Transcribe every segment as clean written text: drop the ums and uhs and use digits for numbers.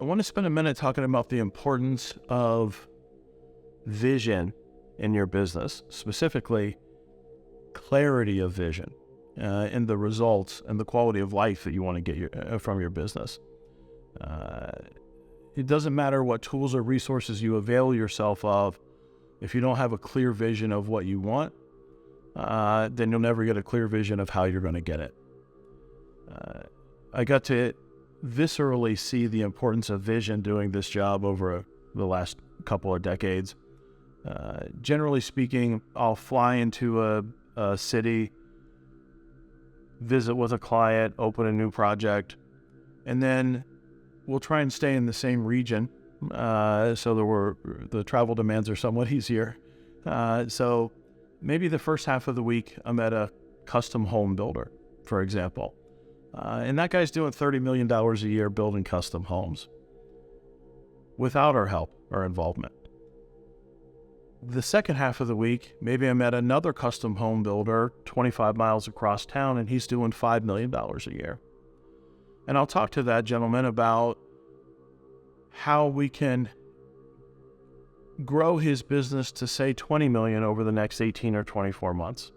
want to spend a minute talking about the importance of vision in your business, specifically clarity of vision in the results and the quality of life that you want to get from your business. It doesn't matter what tools or resources you avail yourself of. If you don't have a clear vision of what you want, then you'll never get a clear vision of how you're going to get it. I got to viscerally see the importance of vision doing this job over the last couple of decades. Generally speaking, I'll fly into a city, visit with a client, open a new project, and then we'll try and stay in the same region, so the travel demands are somewhat easier. So maybe the first half of the week I'm at a custom home builder, for example, and that guy's doing $30 million a year building custom homes without our help or involvement. The second half of the week, maybe I'm at another custom home builder 25 miles across town, and he's doing $5 million a year. And I'll talk to that gentleman about how we can grow his business to, say, 20 million over the next 18 or 24 months.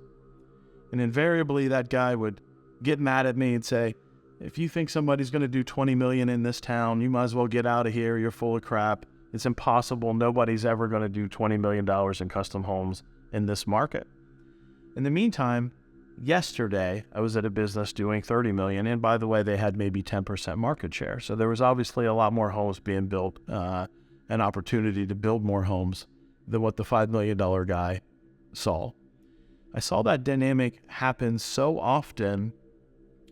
And invariably, that guy would get mad at me and say, if you think somebody's going to do 20 million in this town, you might as well get out of here. You're full of crap. It's impossible. Nobody's ever going to do $20 million in custom homes in this market. In the meantime, yesterday, I was at a business doing 30 million, and by the way, they had maybe 10% market share. So there was obviously a lot more homes being built, an opportunity to build more homes than what the $5 million guy saw. I saw that dynamic happen so often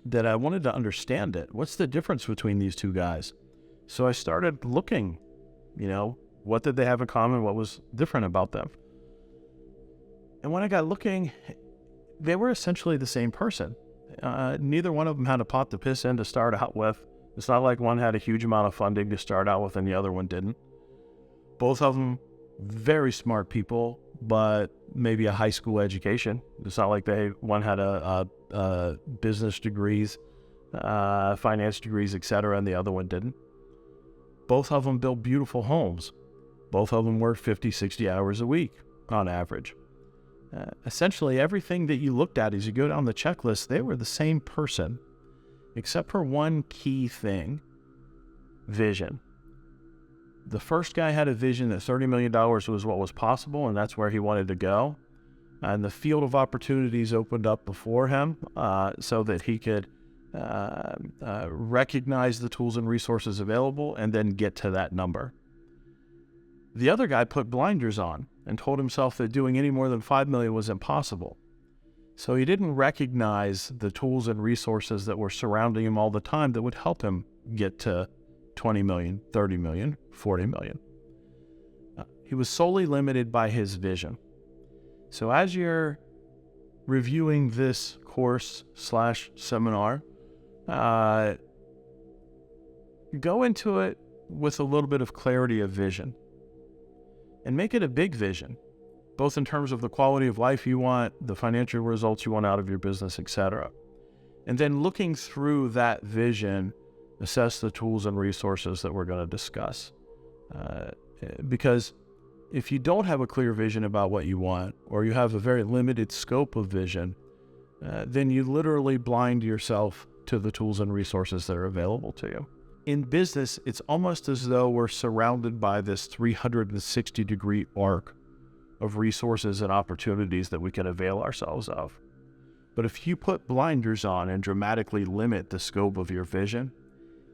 that I wanted to understand it. What's the difference between these two guys? So I started looking, what did they have in common? What was different about them? And when I got looking, they were essentially the same person. Neither one of them had a pot to piss in to start out with. It's not like one had a huge amount of funding to start out with and the other one didn't. Both of them very smart people, but maybe a high school education. It's not like one had a business degrees, finance degrees, etc., and the other one didn't. Both of them built beautiful homes. Both of them worked 50, 60 hours a week on average. Essentially, everything that you looked at as you go down the checklist, they were the same person, except for one key thing: vision. The first guy had a vision that $30 million was what was possible, and that's where he wanted to go. And the field of opportunities opened up before him so that he could recognize the tools and resources available and then get to that number. The other guy put blinders on and told himself that doing any more than 5 million was impossible. So he didn't recognize the tools and resources that were surrounding him all the time that would help him get to 20 million, 30 million, 40 million. He was solely limited by his vision. So as you're reviewing this course/seminar, go into it with a little bit of clarity of vision. And make it a big vision, both in terms of the quality of life you want, the financial results you want out of your business, etc. And then looking through that vision, assess the tools and resources that we're going to discuss. Because if you don't have a clear vision about what you want, or you have a very limited scope of vision, then you literally blind yourself to the tools and resources that are available to you. In business, it's almost as though we're surrounded by this 360-degree arc of resources and opportunities that we can avail ourselves of. But if you put blinders on and dramatically limit the scope of your vision,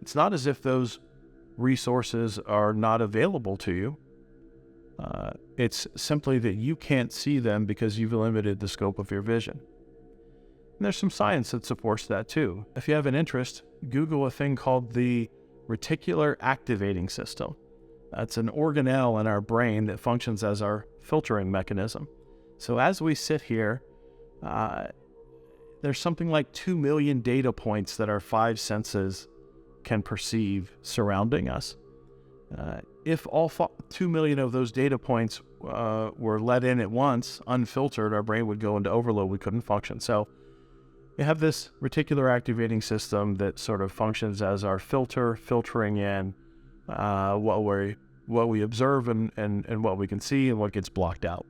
it's not as if those resources are not available to you. It's simply that you can't see them because you've limited the scope of your vision. And there's some science that supports that too. If you have an interest, Google a thing called the reticular activating system. That's an organelle in our brain that functions as our filtering mechanism. So as we sit here, there's something like 2 million data points that our 5 senses can perceive surrounding us. If all 2 million of those data points were let in at once, unfiltered, our brain would go into overload. We couldn't function. So you have this reticular activating system that sort of functions as our filter, filtering in what we observe and what we can see and what gets blocked out.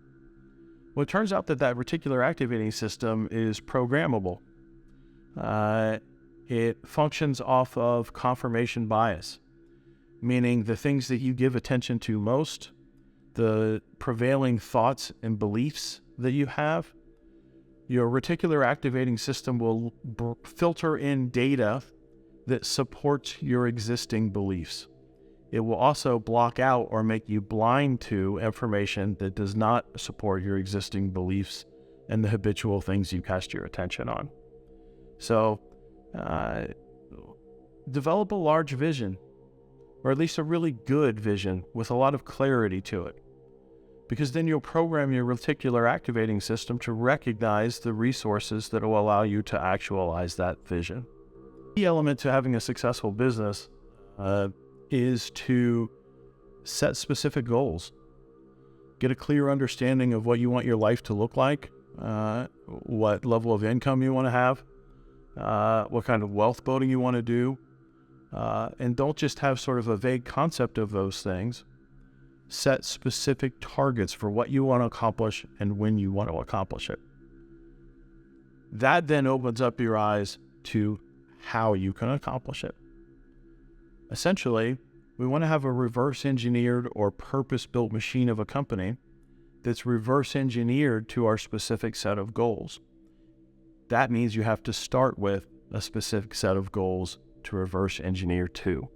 Well, it turns out that reticular activating system is programmable. It functions off of confirmation bias, meaning the things that you give attention to most, the prevailing thoughts and beliefs that you have, your reticular activating system will filter in data that supports your existing beliefs. It will also block out or make you blind to information that does not support your existing beliefs and the habitual things you cast your attention on. So, develop a large vision, or at least a really good vision with a lot of clarity to it, because then you'll program your reticular activating system to recognize the resources that will allow you to actualize that vision. The key element to having a successful business is to set specific goals. Get a clear understanding of what you want your life to look like, what level of income you want to have, what kind of wealth building you want to do, and don't just have sort of a vague concept of those things. Set specific targets for what you want to accomplish and when you want to accomplish it. That then opens up your eyes to how you can accomplish it. Essentially, we want to have a reverse engineered or purpose-built machine of a company that's reverse engineered to our specific set of goals. That means you have to start with a specific set of goals to reverse engineer to.